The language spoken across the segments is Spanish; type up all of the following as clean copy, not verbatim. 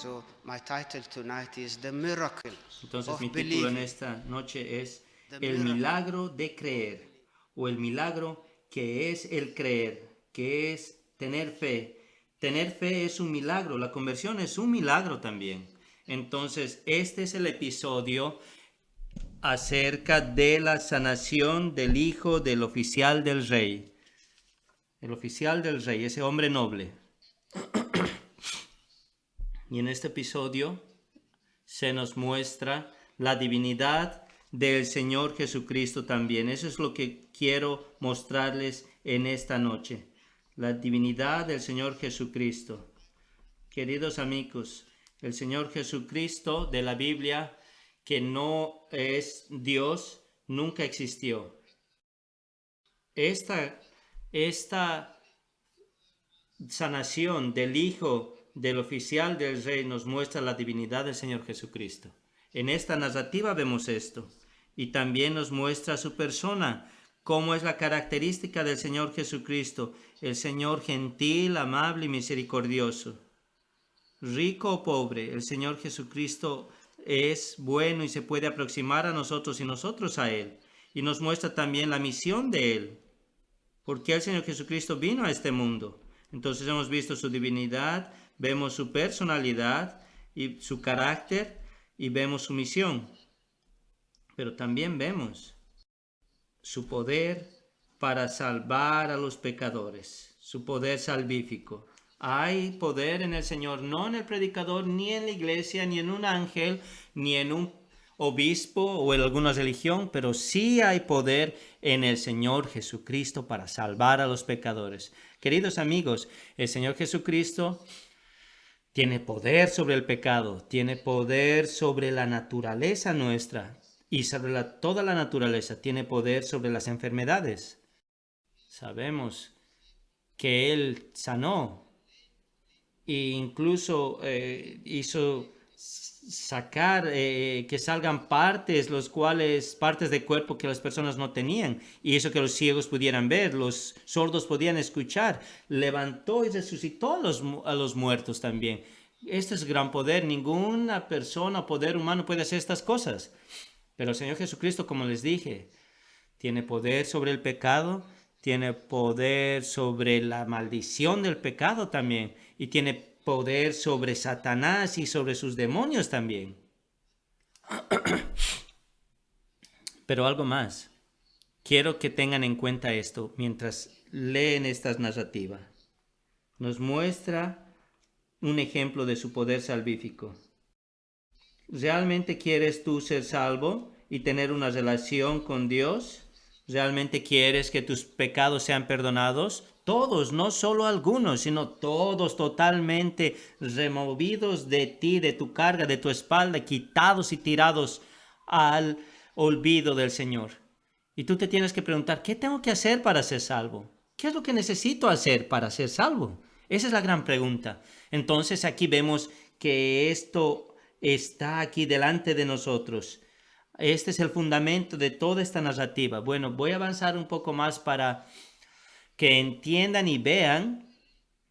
So my title tonight is The Miracle Entonces of mi título en Believing. esta noche es The El miracle. milagro de creer, o el milagro que es el creer, que es tener fe. Tener fe es un milagro, la conversión es un milagro también. Entonces este es el episodio acerca de la sanación del hijo del oficial del rey. El oficial del rey, ese hombre noble. Y en este episodio se nos muestra la divinidad del Señor Jesucristo también. Eso es lo que quiero mostrarles en esta noche. La divinidad del Señor Jesucristo. Queridos amigos, el Señor Jesucristo de la Biblia, que no es Dios, nunca existió. Esta sanación del hijo del oficial del rey nos muestra la divinidad del Señor Jesucristo. En esta narrativa vemos esto, y también nos muestra su persona, cómo es la característica del Señor Jesucristo, el Señor gentil, amable y misericordioso. Rico o pobre, el Señor Jesucristo es bueno y se puede aproximar a nosotros y nosotros a Él. Y nos muestra también la misión de Él, porque el Señor Jesucristo vino a este mundo. Entonces hemos visto su divinidad, vemos su personalidad y su carácter y vemos su misión. Pero también vemos su poder para salvar a los pecadores, su poder salvífico. Hay poder en el Señor, no en el predicador, ni en la iglesia, ni en un ángel, ni en un obispo o en alguna religión, pero sí hay poder en el Señor Jesucristo para salvar a los pecadores. Queridos amigos, el Señor Jesucristo tiene poder sobre el pecado, tiene poder sobre la naturaleza nuestra y sobre toda la naturaleza, tiene poder sobre las enfermedades. Sabemos que Él sanó e incluso hizo sacar, que salgan partes del cuerpo que las personas no tenían, y eso que los ciegos pudieran ver, los sordos podían escuchar, levantó y resucitó a los muertos también. Este es gran poder, ninguna persona o poder humano puede hacer estas cosas, pero el Señor Jesucristo, como les dije, tiene poder sobre el pecado, tiene poder sobre la maldición del pecado también, y tiene poder sobre Satanás y sobre sus demonios también. Pero algo más. Quiero que tengan en cuenta esto mientras leen esta narrativa. Nos muestra un ejemplo de su poder salvífico. ¿Realmente quieres tú ser salvo y tener una relación con Dios? ¿Realmente quieres que tus pecados sean perdonados? Todos, no solo algunos, sino todos totalmente removidos de ti, de tu carga, de tu espalda, quitados y tirados al olvido del Señor. Y tú te tienes que preguntar, ¿qué tengo que hacer para ser salvo? ¿Qué es lo que necesito hacer para ser salvo? Esa es la gran pregunta. Entonces aquí vemos que esto está aquí delante de nosotros. Este es el fundamento de toda esta narrativa. Bueno, voy a avanzar un poco más para que entiendan y vean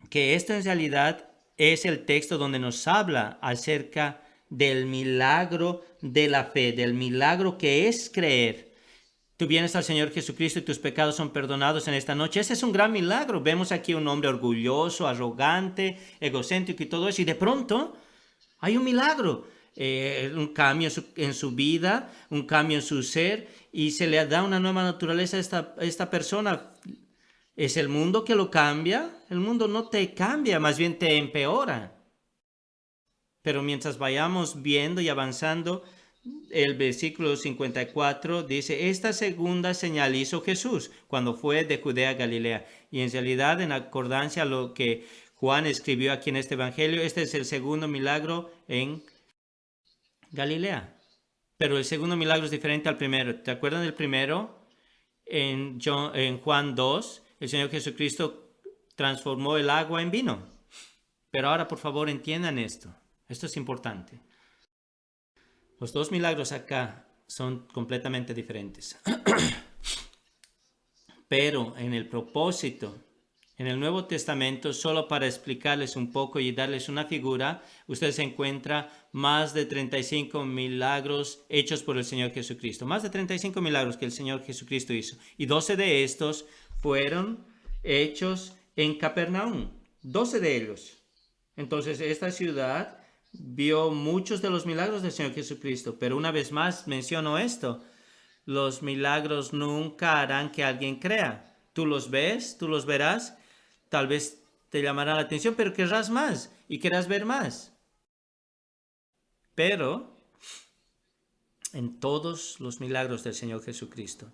que esto en realidad es el texto donde nos habla acerca del milagro de la fe, del milagro que es creer. Tú vienes al Señor Jesucristo y tus pecados son perdonados en esta noche. Ese es un gran milagro. Vemos aquí un hombre orgulloso, arrogante, egocéntrico y todo eso. Y de pronto hay un milagro, un cambio en su vida, un cambio en su ser, y se le da una nueva naturaleza a esta persona. ¿Es el mundo que lo cambia? El mundo no te cambia, más bien te empeora. Pero mientras vayamos viendo y avanzando, el versículo 54 dice, esta segunda señal hizo Jesús cuando fue de Judea a Galilea. Y en realidad, en acordancia a lo que Juan escribió aquí en este evangelio, este es el segundo milagro en Galilea. Pero el segundo milagro es diferente al primero. ¿Te acuerdan del primero? En Juan 2, el Señor Jesucristo transformó el agua en vino. Pero ahora, por favor, entiendan esto. Esto es importante. Los dos milagros acá son completamente diferentes. Pero en el propósito, En el Nuevo Testamento, solo para explicarles un poco y darles una figura, ustedes encuentran más de 35 milagros hechos por el Señor Jesucristo. Más de 35 milagros que el Señor Jesucristo hizo. Y 12 de estos fueron hechos en Capernaum. 12 de ellos. Entonces, esta ciudad vio muchos de los milagros del Señor Jesucristo. Pero una vez más menciono esto. Los milagros nunca harán que alguien crea. Tú los ves, tú los verás. Tal vez te llamará la atención, pero querrás más y querrás ver más. Pero en todos los milagros del Señor Jesucristo,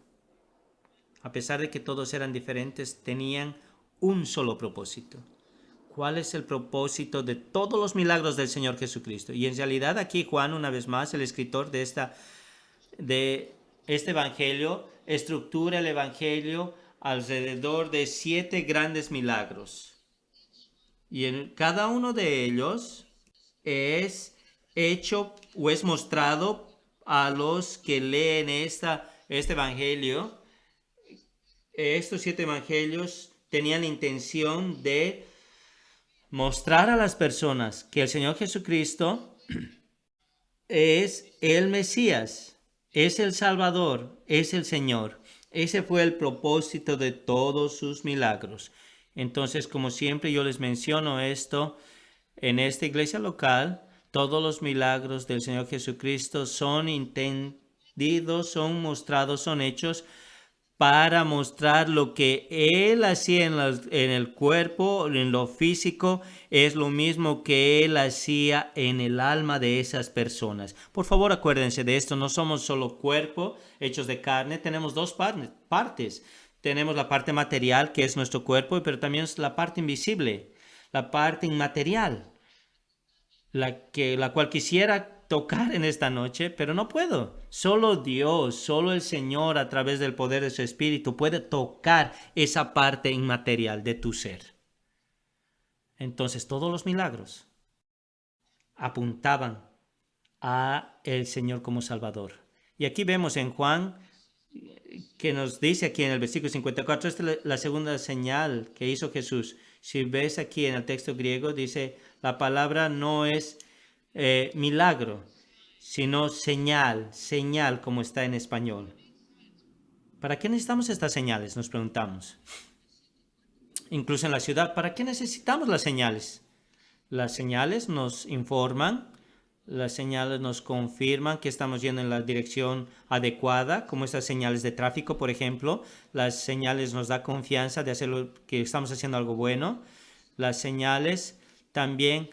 a pesar de que todos eran diferentes, tenían un solo propósito. ¿Cuál es el propósito de todos los milagros del Señor Jesucristo? Y en realidad aquí Juan, una vez más, el escritor de este evangelio, estructura el evangelio alrededor de 7 grandes milagros. Y en cada uno de ellos es hecho o es mostrado a los que leen este evangelio. Estos 7 evangelios tenían la intención de mostrar a las personas que el Señor Jesucristo es el Mesías, es el Salvador, es el Señor. Ese fue el propósito de todos sus milagros. Entonces, como siempre yo les menciono esto, en esta iglesia local, todos los milagros del Señor Jesucristo son entendidos, son mostrados, son hechos para mostrar lo que Él hacía en el cuerpo, en lo físico, es lo mismo que Él hacía en el alma de esas personas. Por favor, acuérdense de esto, no somos solo cuerpo, hechos de carne, tenemos 2 partes. Tenemos la parte material, que es nuestro cuerpo, pero también es la parte invisible, la parte inmaterial, la cual quisiera tocar en esta noche, pero no puedo. Solo Dios, solo el Señor a través del poder de su Espíritu puede tocar esa parte inmaterial de tu ser. Entonces todos los milagros apuntaban a el Señor como Salvador. Y aquí vemos en Juan que nos dice aquí en el versículo 54, esta es la segunda señal que hizo Jesús. Si ves aquí en el texto griego, dice la palabra no es milagro, sino señal como está en español. ¿Para qué necesitamos estas señales? Nos preguntamos. Incluso en la ciudad, ¿para qué necesitamos las señales? Las señales nos informan, las señales nos confirman que estamos yendo en la dirección adecuada, como estas señales de tráfico, por ejemplo. Las señales nos da confianza de que estamos haciendo algo bueno. Las señales también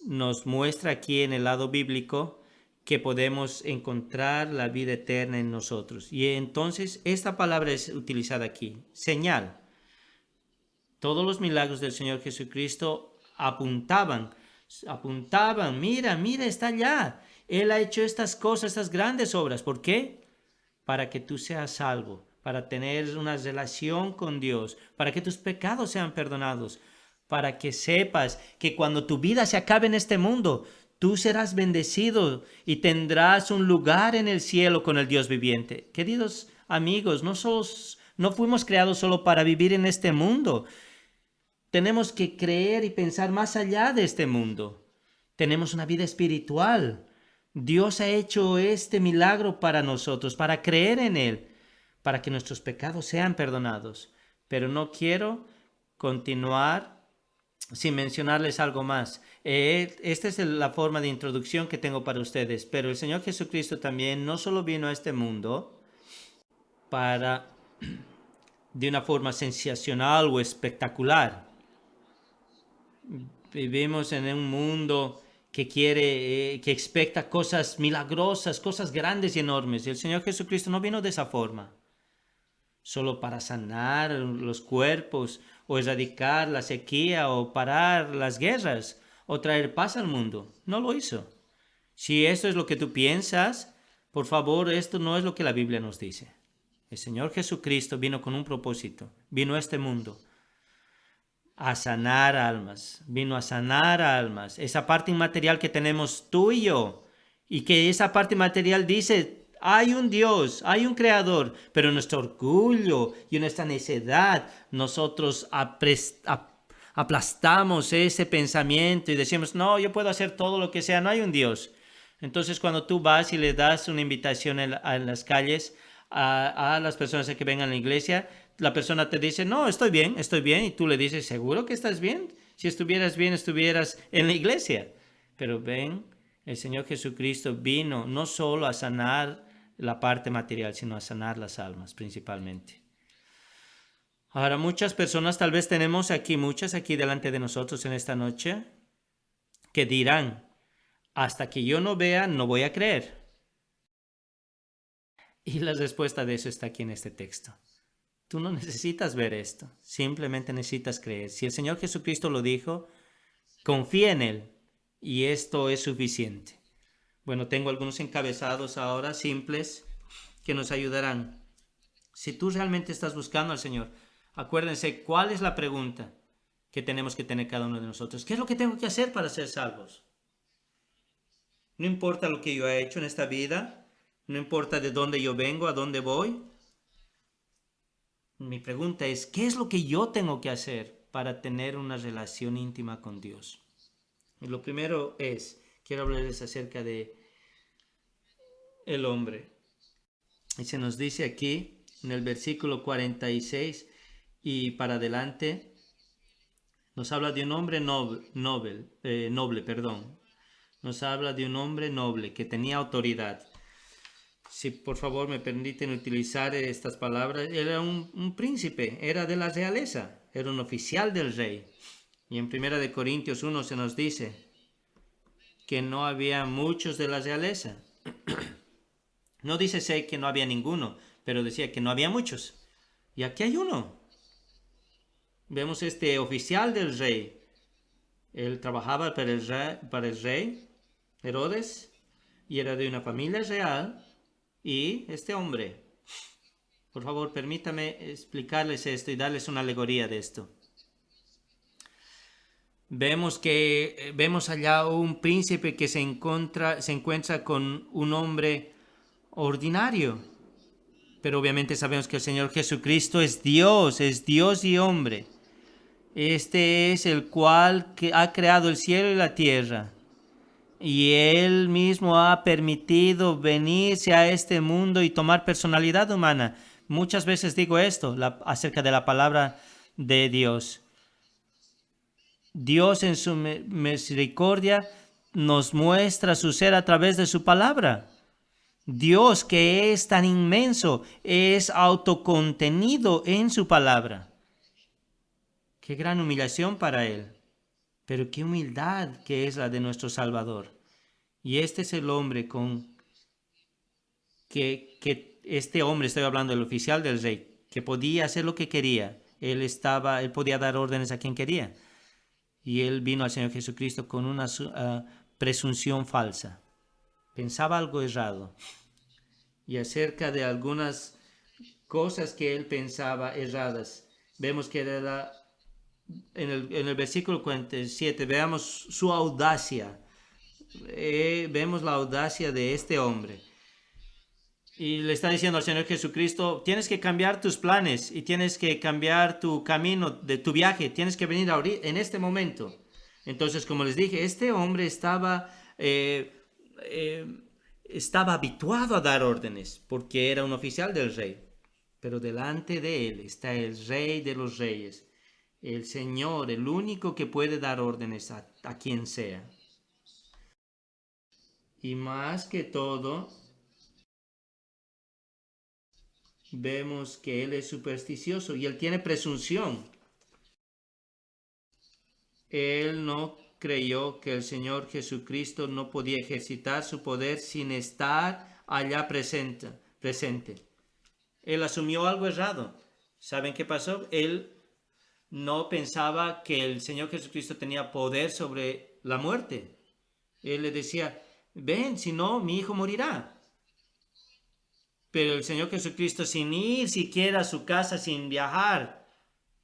nos muestra aquí en el lado bíblico que podemos encontrar la vida eterna en nosotros. Y entonces esta palabra es utilizada aquí, señal. Todos los milagros del Señor Jesucristo apuntaban, mira, está allá. Él ha hecho estas cosas, estas grandes obras. ¿Por qué? Para que tú seas salvo, para tener una relación con Dios, para que tus pecados sean perdonados, para que sepas que cuando tu vida se acabe en este mundo, tú serás bendecido y tendrás un lugar en el cielo con el Dios viviente. Queridos amigos, no fuimos creados solo para vivir en este mundo. Tenemos que creer y pensar más allá de este mundo. Tenemos una vida espiritual. Dios ha hecho este milagro para nosotros, para creer en Él, para que nuestros pecados sean perdonados. Pero no quiero continuar sin mencionarles algo más. Esta es la forma de introducción que tengo para ustedes. Pero el Señor Jesucristo también no solo vino a este mundo para, de una forma sensacional o espectacular. Vivimos en un mundo que que expecta cosas milagrosas, cosas grandes y enormes. Y el Señor Jesucristo no vino de esa forma, solo para sanar los cuerpos, o erradicar la sequía, o parar las guerras, o traer paz al mundo. No lo hizo. Si eso es lo que tú piensas, por favor, esto no es lo que la Biblia nos dice. El Señor Jesucristo vino con un propósito, vino a este mundo a sanar almas, vino a sanar almas, esa parte inmaterial que tenemos tú y yo, y que esa parte inmaterial dice hay un Dios, hay un creador, pero nuestro orgullo y nuestra necedad, nosotros aplastamos ese pensamiento y decimos, no, yo puedo hacer todo lo que sea, no hay un Dios. Entonces cuando tú vas y le das una invitación en las calles a las personas que vengan a la iglesia, la persona te dice, no, estoy bien, y tú le dices, ¿seguro que estás bien? Si estuvieras bien, estuvieras en la iglesia. Pero ven, el Señor Jesucristo vino no solo a sanar la parte material, sino a sanar las almas principalmente. Ahora, muchas personas, tal vez tenemos aquí, muchas aquí delante de nosotros en esta noche, que dirán, hasta que yo no vea, no voy a creer. Y la respuesta de eso está aquí en este texto. Tú no necesitas ver esto, simplemente necesitas creer. Si el Señor Jesucristo lo dijo, confía en Él y esto es suficiente. Bueno, tengo algunos encabezados ahora simples que nos ayudarán. Si tú realmente estás buscando al Señor, acuérdense cuál es la pregunta que tenemos que tener cada uno de nosotros. ¿Qué es lo que tengo que hacer para ser salvos? No importa lo que yo he hecho en esta vida, no importa de dónde yo vengo, a dónde voy. Mi pregunta es, ¿qué es lo que yo tengo que hacer para tener una relación íntima con Dios? Y lo primero es, quiero hablarles acerca de el hombre. Y se nos dice aquí, en el versículo 46 y para adelante, nos habla de un hombre noble. Nos habla de un hombre noble que tenía autoridad. Si por favor me permiten utilizar estas palabras, era un príncipe, era de la realeza, era un oficial del rey. Y en 1 Corintios 1 se nos dice que no había muchos de la realeza. No dice que no había ninguno, pero decía que no había muchos. Y aquí hay uno. Vemos este oficial del rey. Él trabajaba para el rey Herodes y era de una familia real. Y este hombre, por favor, permítame explicarles esto y darles una alegoría de esto. Vemos allá un príncipe que se encuentra con un hombre ordinario. Pero obviamente sabemos que el Señor Jesucristo es Dios y hombre. Este es el cual que ha creado el cielo y la tierra. Y Él mismo ha permitido venirse a este mundo y tomar personalidad humana. Muchas veces digo esto acerca de la palabra de Dios. Dios en su misericordia nos muestra su ser a través de su palabra. Dios, que es tan inmenso, es autocontenido en su palabra. Qué gran humillación para Él. Pero qué humildad que es la de nuestro Salvador. Y este es el hombre este hombre, estoy hablando del oficial del rey, que podía hacer lo que quería. Él podía dar órdenes a quien quería. Y él vino al Señor Jesucristo con una presunción falsa. Pensaba algo errado. Y acerca de algunas cosas que él pensaba erradas, vemos que era en el versículo 47, veamos su audacia. Vemos la audacia de este hombre. Y le está diciendo al Señor Jesucristo, tienes que cambiar tus planes y tienes que cambiar tu camino de tu viaje. Tienes que venir en este momento. Entonces, como les dije, este hombre estaba habituado a dar órdenes porque era un oficial del rey. Pero delante de él está el Rey de los Reyes, el Señor, el único que puede dar órdenes a quien sea. Y más que todo, vemos que él es supersticioso y él tiene presunción. Él no creyó que el Señor Jesucristo no podía ejercitar su poder sin estar allá presente. Él asumió algo errado. ¿Saben qué pasó? Él no pensaba que el Señor Jesucristo tenía poder sobre la muerte. Él le decía, ven, si no, mi hijo morirá. Pero el Señor Jesucristo, sin ir siquiera a su casa, sin viajar,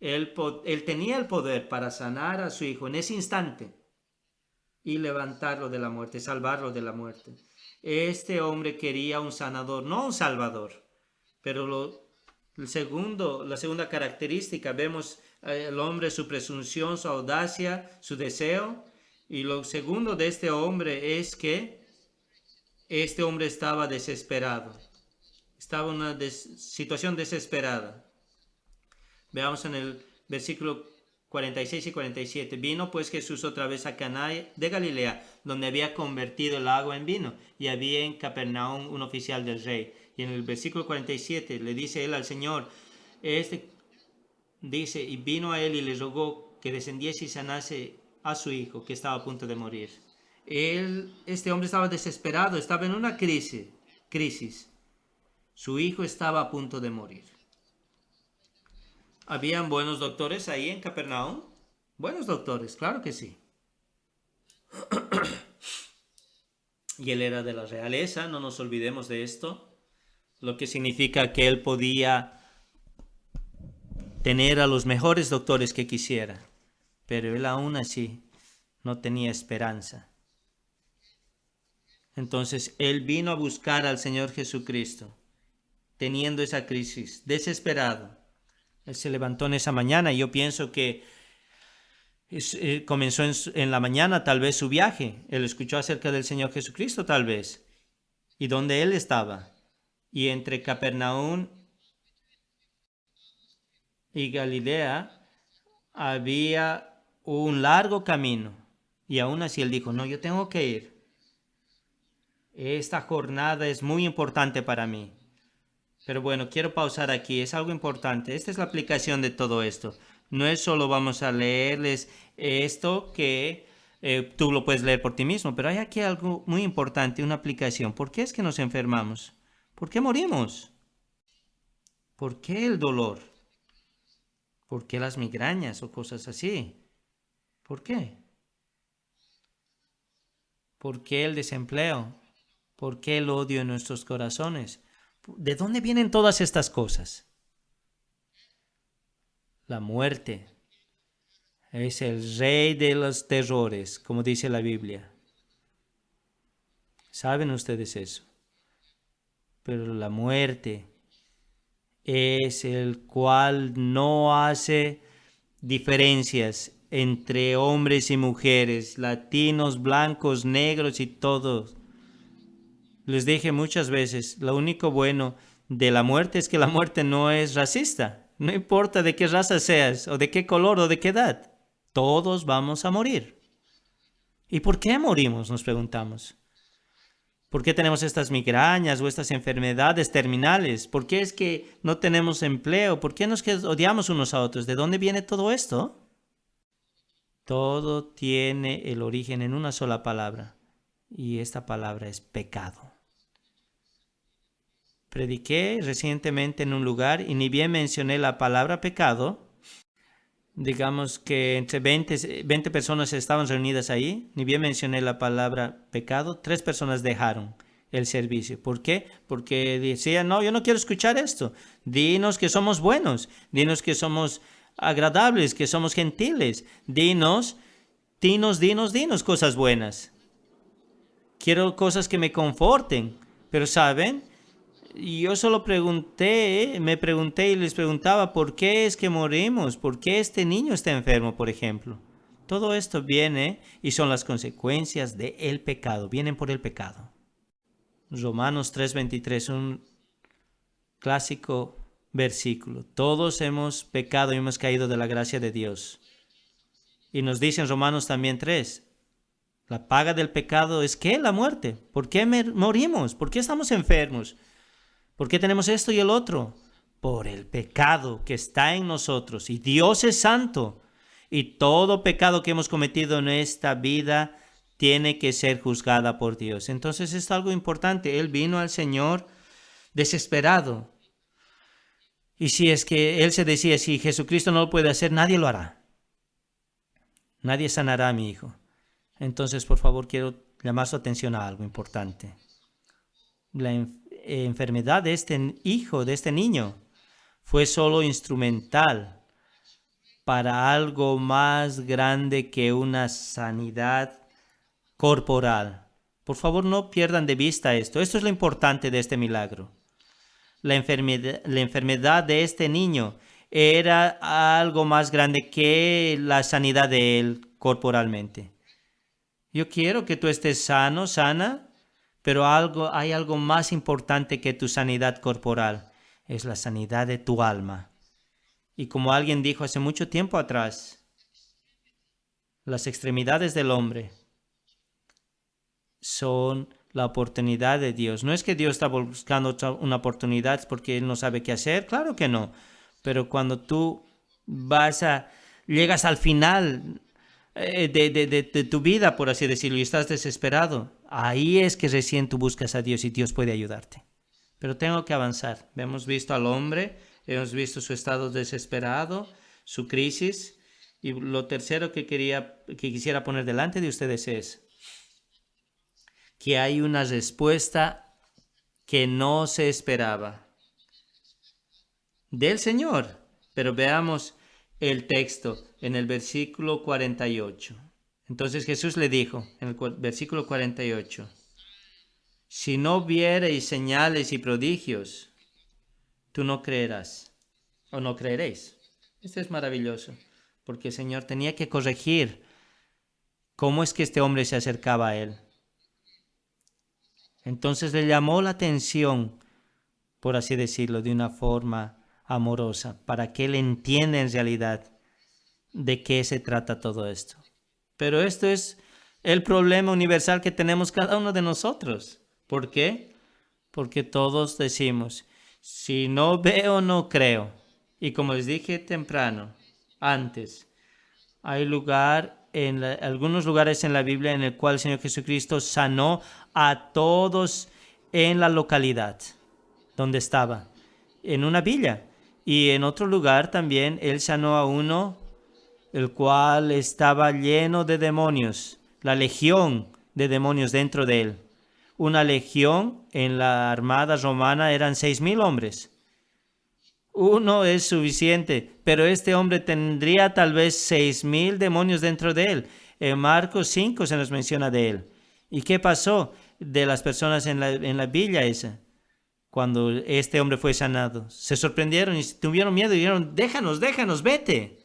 él tenía el poder para sanar a su hijo en ese instante y levantarlo de la muerte, salvarlo de la muerte. Este hombre quería un sanador, no un salvador. Pero la segunda característica, vemos el hombre, su presunción, su audacia, su deseo. Y lo segundo de este hombre es que este hombre estaba desesperado. Estaba en una situación desesperada. Veamos en el versículo 46 y 47. Vino pues Jesús otra vez a Caná de Galilea, donde había convertido el agua en vino, y había en Capernaum un oficial del rey. Y en el versículo 47 le dice él al Señor, dice, y vino a él y le rogó que descendiese y sanase a su hijo, que estaba a punto de morir. Este hombre estaba desesperado, estaba en una crisis. Su hijo estaba a punto de morir. ¿Habían buenos doctores ahí en Capernaum? Buenos doctores, claro que sí. Y él era de la realeza, no nos olvidemos de esto, lo que significa que él podía tener a los mejores doctores que quisiera, pero él aún así no tenía esperanza. Entonces él vino a buscar al Señor Jesucristo, teniendo esa crisis, desesperado. Él se levantó en esa mañana y yo pienso que comenzó en la mañana tal vez su viaje. Él escuchó acerca del Señor Jesucristo tal vez, y donde él estaba. Y entre Capernaum y Galilea había un largo camino. Y aún así él dijo, no, yo tengo que ir. Esta jornada es muy importante para mí. Pero bueno, quiero pausar aquí, es algo importante. Esta es la aplicación de todo esto. No es solo vamos a leerles esto que tú lo puedes leer por ti mismo, pero hay aquí algo muy importante, una aplicación. ¿Por qué es que nos enfermamos? ¿Por qué morimos? ¿Por qué el dolor? ¿Por qué las migrañas o cosas así? ¿Por qué? ¿Por qué el desempleo? ¿Por qué el odio en nuestros corazones? ¿De dónde vienen todas estas cosas? La muerte es el rey de los terrores, como dice la Biblia. ¿Saben ustedes eso? Pero la muerte es el cual no hace diferencias entre hombres y mujeres, latinos, blancos, negros y todos. Les dije muchas veces, lo único bueno de la muerte es que la muerte no es racista. No importa de qué raza seas, o de qué color, o de qué edad. Todos vamos a morir. ¿Y por qué morimos? Nos preguntamos. ¿Por qué tenemos estas migrañas o estas enfermedades terminales? ¿Por qué es que no tenemos empleo? ¿Por qué nos odiamos unos a otros? ¿De dónde viene todo esto? Todo tiene el origen en una sola palabra. Y esta palabra es pecado. Prediqué recientemente en un lugar y ni bien mencioné la palabra pecado, digamos que entre 20 personas estaban reunidas ahí, ni bien mencioné la palabra pecado, 3 personas dejaron el servicio. ¿Por qué? Porque decían, no, yo no quiero escuchar esto. Dinos que somos buenos, dinos que somos agradables, que somos gentiles, dinos cosas buenas. Quiero cosas que me conforten, pero ¿saben? Y yo solo me pregunté y les preguntaba, ¿por qué es que morimos? ¿Por qué este niño está enfermo, por ejemplo? Todo esto viene y son las consecuencias del pecado, vienen por el pecado. Romanos 3:23, un clásico versículo. Todos hemos pecado y hemos caído de la gracia de Dios. Y nos dice en Romanos también 3, la paga del pecado es ¿qué? La muerte. ¿Por qué morimos? ¿Por qué estamos enfermos? ¿Por qué tenemos esto y el otro? Por el pecado que está en nosotros. Y Dios es santo. Y todo pecado que hemos cometido en esta vida tiene que ser juzgada por Dios. Entonces es algo importante. Él vino al Señor desesperado. Y si es que Él se decía, si Jesucristo no lo puede hacer, nadie lo hará. Nadie sanará a mi hijo. Entonces, por favor, quiero llamar su atención a algo importante. La enfermedad de este hijo, de este niño, fue solo instrumental para algo más grande que una sanidad corporal. Por favor, no pierdan de vista esto. Esto es lo importante de este milagro. La enfermedad de este niño era algo más grande que la sanidad de él corporalmente. Yo quiero que tú estés sano, sana, pero hay algo más importante que tu sanidad corporal. Es la sanidad de tu alma. Y como alguien dijo hace mucho tiempo atrás, las extremidades del hombre son la oportunidad de Dios. No es que Dios está buscando una oportunidad porque Él no sabe qué hacer, claro que no. Pero cuando tú llegas al final de tu vida, por así decirlo, y estás desesperado, ahí es que recién tú buscas a Dios y Dios puede ayudarte. Pero tengo que avanzar. Hemos visto al hombre, hemos visto su estado desesperado, su crisis, y lo tercero que quisiera poner delante de ustedes es que hay una respuesta que no se esperaba del Señor. Pero veamos el texto en el versículo 48. Entonces Jesús le dijo en el versículo 48, si no viereis señales y prodigios, tú no creerás o no creeréis. Esto es maravilloso, porque el Señor tenía que corregir cómo es que este hombre se acercaba a Él. Entonces le llamó la atención, por así decirlo, de una forma amorosa, para que él entienda en realidad de qué se trata todo esto. Pero esto es el problema universal que tenemos cada uno de nosotros. ¿Por qué? Porque todos decimos, si no veo, no creo. Y como les dije temprano, antes, hay algunos lugares en la Biblia en el cual el Señor Jesucristo sanó a todos en la localidad donde estaba, en una villa. Y en otro lugar también Él sanó a uno, el cual estaba lleno de demonios, la legión de demonios dentro de él. Una legión en la armada romana eran 6,000 hombres. Uno es suficiente, pero este hombre tendría tal vez 6,000 demonios dentro de él. En Marcos 5 se nos menciona de él. ¿Y qué pasó de las personas en la villa esa? Cuando este hombre fue sanado, se sorprendieron y tuvieron miedo y dijeron, déjanos, vete.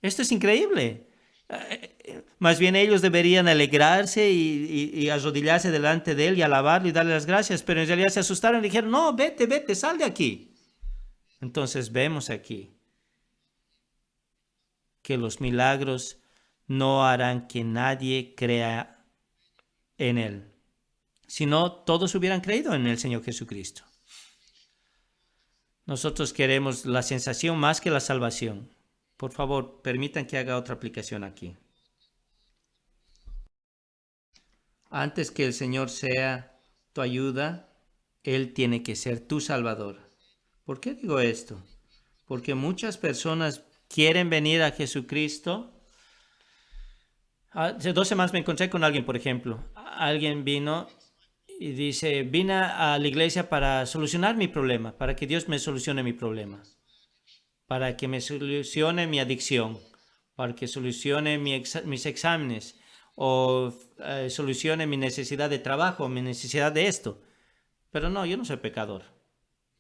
Esto es increíble. Más bien ellos deberían alegrarse y arrodillarse delante de él y alabarlo y darle las gracias, pero en realidad se asustaron y dijeron, no, vete, sal de aquí. Entonces vemos aquí que los milagros no harán que nadie crea en él. Si no, todos hubieran creído en el Señor Jesucristo. Nosotros queremos la sensación más que la salvación. Por favor, permitan que haga otra aplicación aquí. Antes que el Señor sea tu ayuda, Él tiene que ser tu Salvador. ¿Por qué digo esto? Porque muchas personas quieren venir a Jesucristo. Hace 2 semanas me encontré con alguien, por ejemplo. Alguien vino y dice, vine a la iglesia para solucionar mi problema, para que Dios me solucione mi problema, para que me solucione mi adicción, para que solucione mis exámenes, o solucione mi necesidad de trabajo, mi necesidad de esto. Pero no, yo no soy pecador.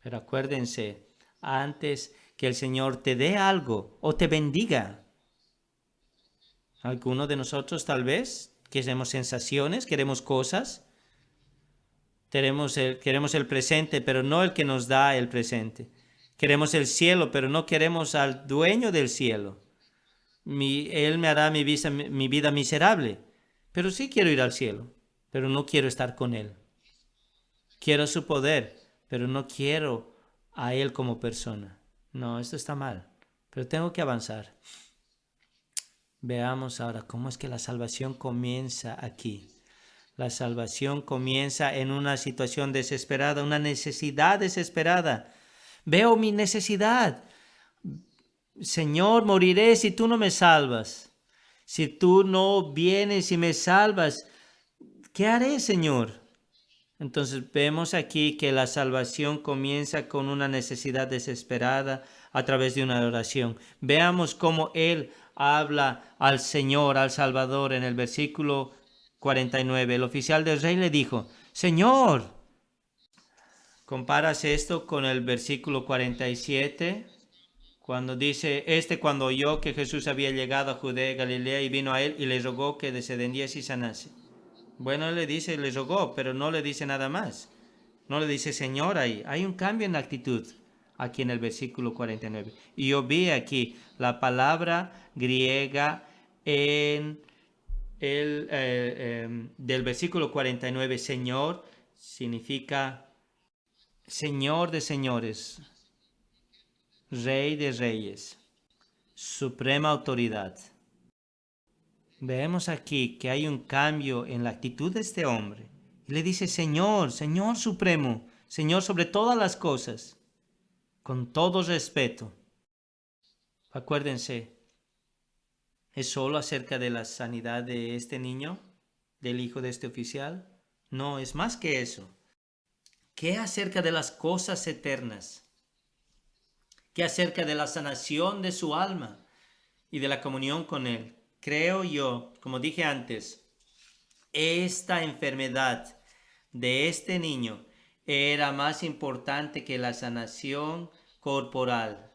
Pero acuérdense, antes que el Señor te dé algo o te bendiga, algunos de nosotros tal vez queremos sensaciones, queremos cosas, queremos el presente, pero no el que nos da el presente. Queremos el cielo, pero no queremos al dueño del cielo. Él me hará mi vida miserable, pero sí quiero ir al cielo, pero no quiero estar con Él. Quiero su poder, pero no quiero a Él como persona. No, esto está mal, pero tengo que avanzar. Veamos ahora cómo es que la salvación comienza aquí. La salvación comienza en una situación desesperada, una necesidad desesperada. Veo mi necesidad. Señor, moriré si tú no me salvas. Si tú no vienes y me salvas, ¿qué haré, Señor? Entonces vemos aquí que la salvación comienza con una necesidad desesperada a través de una oración. Veamos cómo Él habla al Señor, al Salvador, en el versículo 49. El oficial del rey le dijo, Señor, comparas esto con el versículo 47, cuando dice, cuando oyó que Jesús había llegado a Judea y Galilea y vino a él y le rogó que descendiese y sanase. Bueno, él le dice, le rogó, pero no le dice nada más. No le dice Señor ahí. Hay un cambio en la actitud aquí en el versículo 49. Y yo vi aquí la palabra griega en del versículo 49, Señor, significa Señor de señores, Rey de reyes, suprema autoridad. Vemos aquí que hay un cambio en la actitud de este hombre. Y le dice, Señor, Señor supremo, Señor sobre todas las cosas, con todo respeto. Acuérdense, ¿es solo acerca de la sanidad de este niño, del hijo de este oficial? No, es más que eso. ¿Qué acerca de las cosas eternas? ¿Qué acerca de la sanación de su alma y de la comunión con Él? Creo yo, como dije antes, esta enfermedad de este niño era más importante que la sanación corporal.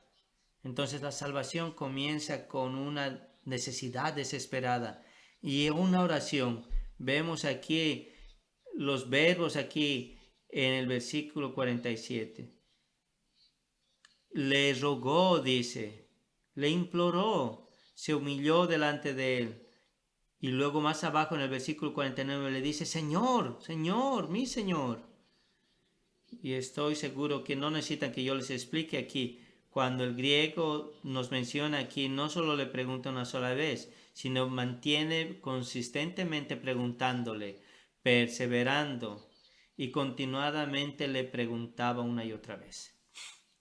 Entonces la salvación comienza con una necesidad desesperada y una oración. Vemos aquí los verbos aquí en el versículo 47. Le rogó, dice, le imploró, se humilló delante de él. Y luego más abajo en el versículo 49 le dice, Señor, Señor, mi Señor. Y estoy seguro que no necesitan que yo les explique aquí. Cuando el griego nos menciona aquí, no solo le pregunta una sola vez, sino mantiene consistentemente preguntándole, perseverando, y continuadamente le preguntaba una y otra vez.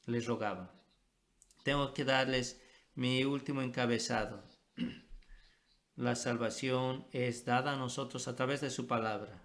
Les rogaba. Tengo que darles mi último encabezado. La salvación es dada a nosotros a través de su palabra.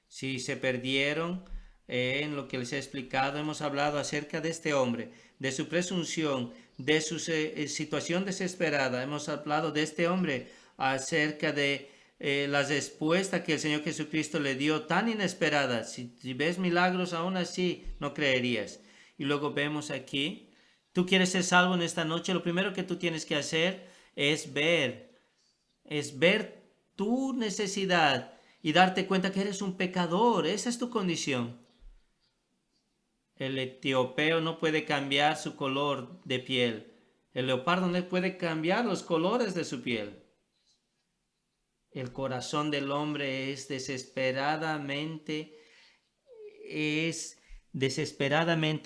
Si se perdieron en lo que les he explicado, hemos hablado acerca de este hombre, de su presunción, de su situación desesperada. Hemos hablado de este hombre acerca de la respuesta que el Señor Jesucristo le dio tan inesperada. Si ves milagros aún así, no creerías. Y luego vemos aquí, tú quieres ser salvo en esta noche, lo primero que tú tienes que hacer es ver tu necesidad y darte cuenta que eres un pecador. Esa es tu condición. El etiopeo no puede cambiar su color de piel. El leopardo no puede cambiar los colores de su piel. El corazón del hombre es desesperadamente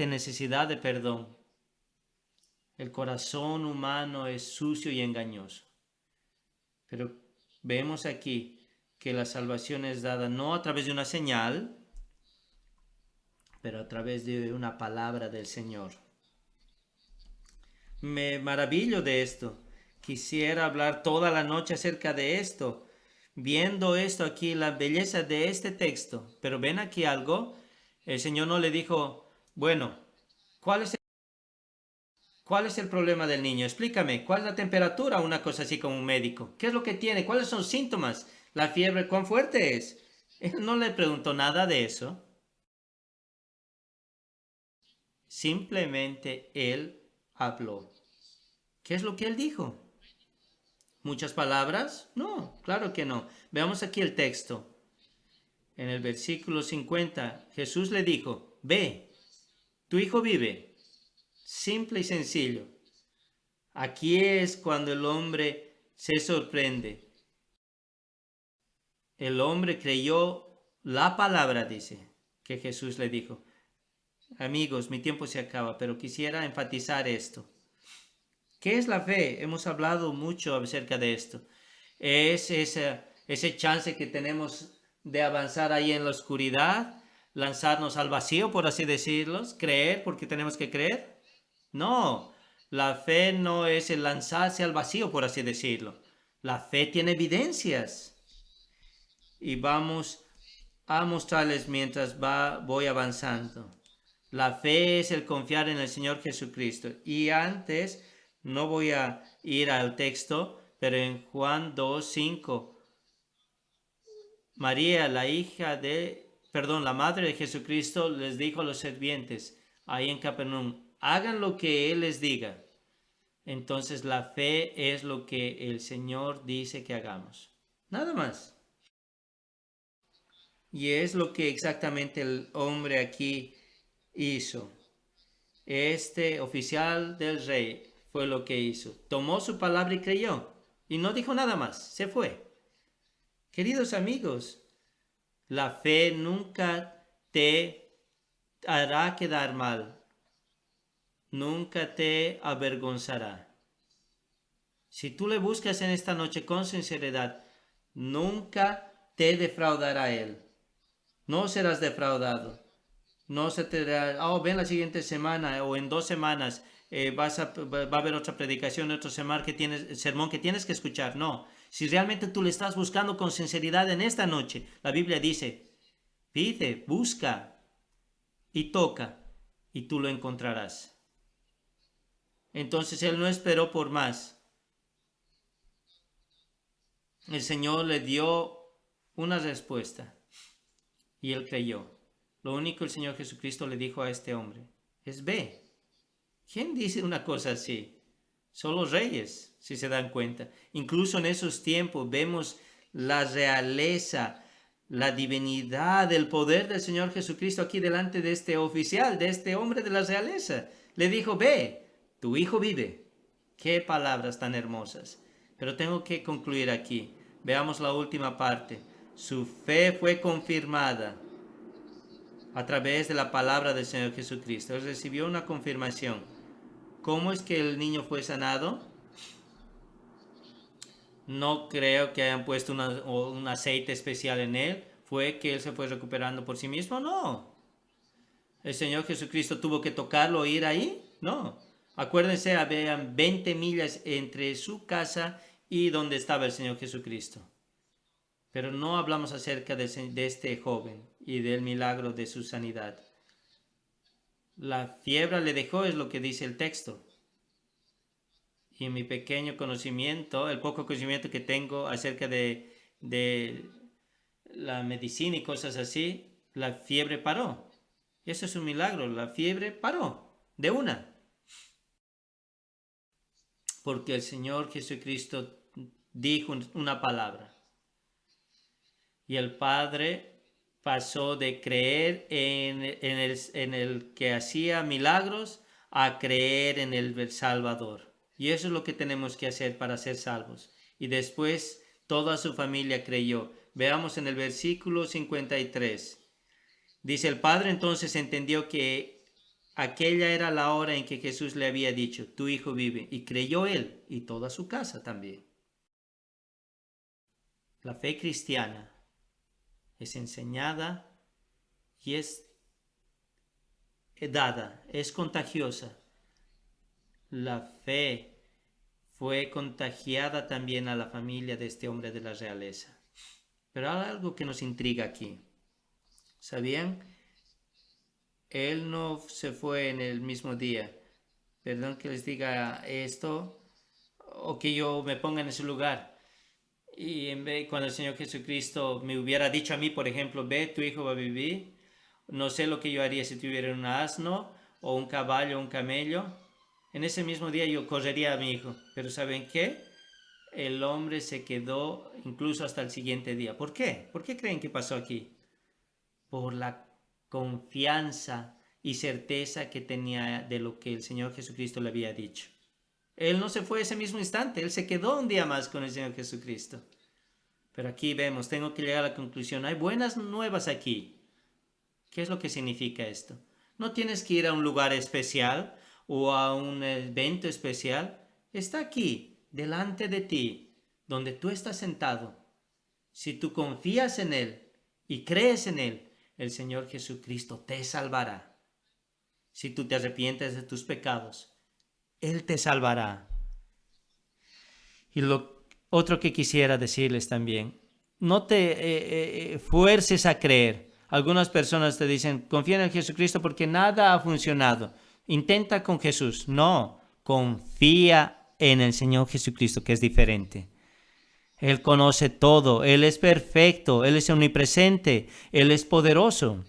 necesidad de perdón. El corazón humano es sucio y engañoso. Pero vemos aquí que la salvación es dada no a través de una señal, pero a través de una palabra del Señor. Me maravillo de esto. Quisiera hablar toda la noche acerca de esto, viendo esto aquí, la belleza de este texto. Pero ven aquí algo. El Señor no le dijo, bueno, ¿cuál es el problema del niño? Explícame, ¿cuál es la temperatura? Una cosa así como un médico. ¿Qué es lo que tiene? ¿Cuáles son los síntomas? ¿La fiebre cuán fuerte es? Él no le preguntó nada de eso. Simplemente él habló. ¿Qué es lo que él dijo? ¿Muchas palabras? No, claro que no. Veamos aquí el texto. En el versículo 50, Jesús le dijo, ve, tu hijo vive. Simple y sencillo. Aquí es cuando el hombre se sorprende. El hombre creyó la palabra, dice, que Jesús le dijo. Amigos, mi tiempo se acaba, pero quisiera enfatizar esto. ¿Qué es la fe? Hemos hablado mucho acerca de esto. Es ese chance que tenemos de avanzar ahí en la oscuridad, lanzarnos al vacío, por así decirlo, creer porque tenemos que creer. No, la fe no es el lanzarse al vacío, por así decirlo. La fe tiene evidencias. Y vamos a mostrarles mientras voy avanzando. La fe es el confiar en el Señor Jesucristo. Y antes, no voy a ir al texto, pero en Juan 2:5 María, la madre de Jesucristo, les dijo a los sirvientes ahí en Capernaum, hagan lo que Él les diga. Entonces la fe es lo que el Señor dice que hagamos. Nada más. Y es lo que exactamente el hombre aquí hizo. Este oficial del rey fue lo que hizo. Tomó su palabra y creyó. Y no dijo nada más. Se fue. Queridos amigos, la fe nunca te hará quedar mal. Nunca te avergonzará. Si tú le buscas en esta noche con sinceridad, nunca te defraudará Él. No serás defraudado. No se te dirá, ven la siguiente semana o en 2 semanas va a haber otra predicación, otro sermón que tienes que escuchar. No, si realmente tú le estás buscando con sinceridad en esta noche, la Biblia dice, pide, busca y toca y tú lo encontrarás. Entonces él no esperó por más. El Señor le dio una respuesta y él creyó. Lo único que el Señor Jesucristo le dijo a este hombre es ve. ¿Quién dice una cosa así? Son los reyes, si se dan cuenta. Incluso en esos tiempos vemos la realeza, la divinidad, el poder del Señor Jesucristo aquí delante de este oficial, de este hombre de la realeza. Le dijo, ve, tu hijo vive. Qué palabras tan hermosas. Pero tengo que concluir aquí. Veamos la última parte. Su fe fue confirmada a través de la palabra del Señor Jesucristo. Él recibió una confirmación. ¿Cómo es que el niño fue sanado? No creo que hayan puesto un aceite especial en él. ¿Fue que él se fue recuperando por sí mismo? No. ¿El Señor Jesucristo tuvo que tocarlo, ir ahí? No. Acuérdense, habían 20 millas entre su casa y donde estaba el Señor Jesucristo. Pero no hablamos acerca de este joven y del milagro de su sanidad. La fiebre le dejó, es lo que dice el texto. Y en mi pequeño conocimiento, el poco conocimiento que tengo acerca de la medicina y cosas así, la fiebre paró. Eso es un milagro, la fiebre paró de una. Porque el Señor Jesucristo dijo una palabra. Y el Padre pasó de creer en el que hacía milagros a creer en el Salvador. Y eso es lo que tenemos que hacer para ser salvos. Y después toda su familia creyó. Veamos en el versículo 53. Dice, el Padre entonces entendió que aquella era la hora en que Jesús le había dicho, tu hijo vive. Y creyó él y toda su casa también. La fe cristiana es enseñada y es dada, es contagiosa. La fe fue contagiada también a la familia de este hombre de la realeza. Pero hay algo que nos intriga aquí. ¿Sabían? Él no se fue en el mismo día. Perdón que les diga esto o que yo me ponga en ese lugar. Y en vez, cuando el Señor Jesucristo me hubiera dicho a mí, por ejemplo, ve, tu hijo va a vivir, no sé lo que yo haría si tuviera un asno o un caballo o un camello. En ese mismo día yo correría a mi hijo. Pero ¿saben qué? El hombre se quedó incluso hasta el siguiente día. ¿Por qué? ¿Por qué creen que pasó aquí? Por la confianza y certeza que tenía de lo que el Señor Jesucristo le había dicho. Él no se fue ese mismo instante, él se quedó un día más con el Señor Jesucristo. Pero aquí vemos, tengo que llegar a la conclusión, hay buenas nuevas aquí. ¿Qué es lo que significa esto? No tienes que ir a un lugar especial o a un evento especial. Está aquí, delante de ti, donde tú estás sentado. Si tú confías en Él y crees en Él, el Señor Jesucristo te salvará. Si tú te arrepientes de tus pecados, Él te salvará. Y lo otro que quisiera decirles también, no te fuerces a creer. Algunas personas te dicen, confía en Jesucristo porque nada ha funcionado. Intenta con Jesús. No, confía en el Señor Jesucristo, que es diferente. Él conoce todo, Él es perfecto, Él es omnipresente, Él es poderoso.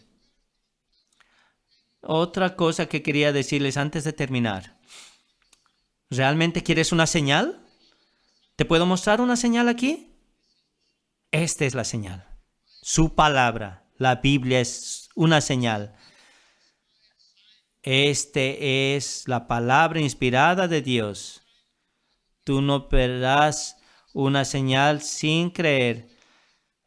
Otra cosa que quería decirles antes de terminar. ¿Realmente quieres una señal? ¿Te puedo mostrar una señal aquí? Esta es la señal. Su palabra, la Biblia, es una señal. Este es la palabra inspirada de Dios. Tú no verás una señal sin creer.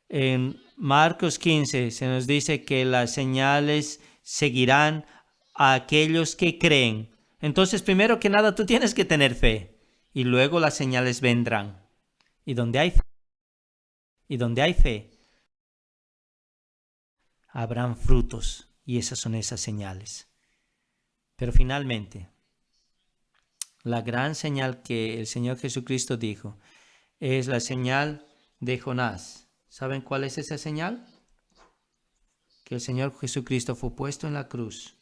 En Marcos 15 se nos dice que las señales seguirán a aquellos que creen. Entonces, primero que nada, tú tienes que tener fe y luego las señales vendrán. Y donde hay fe, habrán frutos y esas son esas señales. Pero finalmente, la gran señal que el Señor Jesucristo dijo es la señal de Jonás. ¿Saben cuál es esa señal? Que el Señor Jesucristo fue puesto en la cruz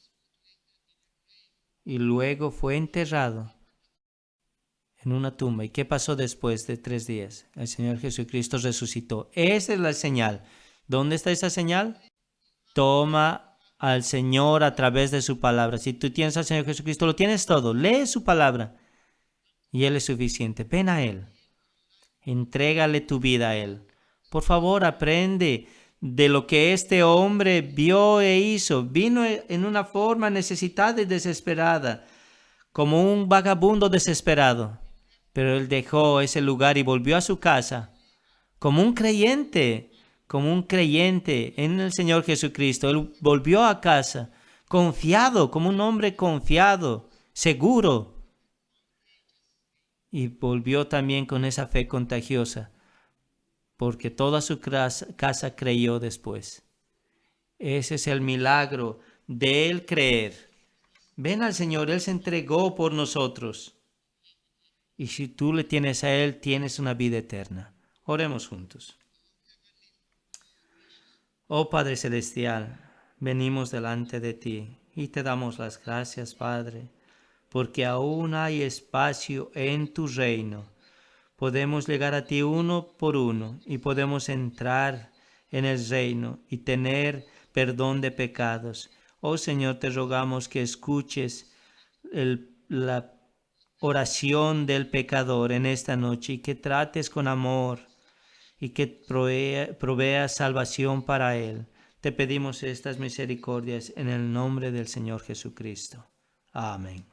y luego fue enterrado en una tumba. ¿Y qué pasó después de 3 días? El Señor Jesucristo resucitó. Esa es la señal. ¿Dónde está esa señal? Toma al Señor a través de su palabra. Si tú tienes al Señor Jesucristo, lo tienes todo. Lee su palabra y Él es suficiente. Ven a Él. Entrégale tu vida a Él. Por favor, aprende de lo que este hombre vio e hizo. Vino en una forma necesitada y desesperada, como un vagabundo desesperado. Pero él dejó ese lugar y volvió a su casa como un creyente en el Señor Jesucristo. Él volvió a casa confiado, como un hombre confiado, seguro. Y volvió también con esa fe contagiosa, porque toda su casa creyó después. Ese es el milagro de él creer. Ven al Señor, Él se entregó por nosotros. Y si tú le tienes a Él, tienes una vida eterna. Oremos juntos. Oh Padre Celestial, venimos delante de ti y te damos las gracias, Padre, porque aún hay espacio en tu reino. Podemos llegar a ti uno por uno y podemos entrar en el reino y tener perdón de pecados. Oh Señor, te rogamos que escuches la oración del pecador en esta noche y que trates con amor y que provea salvación para él. Te pedimos estas misericordias en el nombre del Señor Jesucristo. Amén.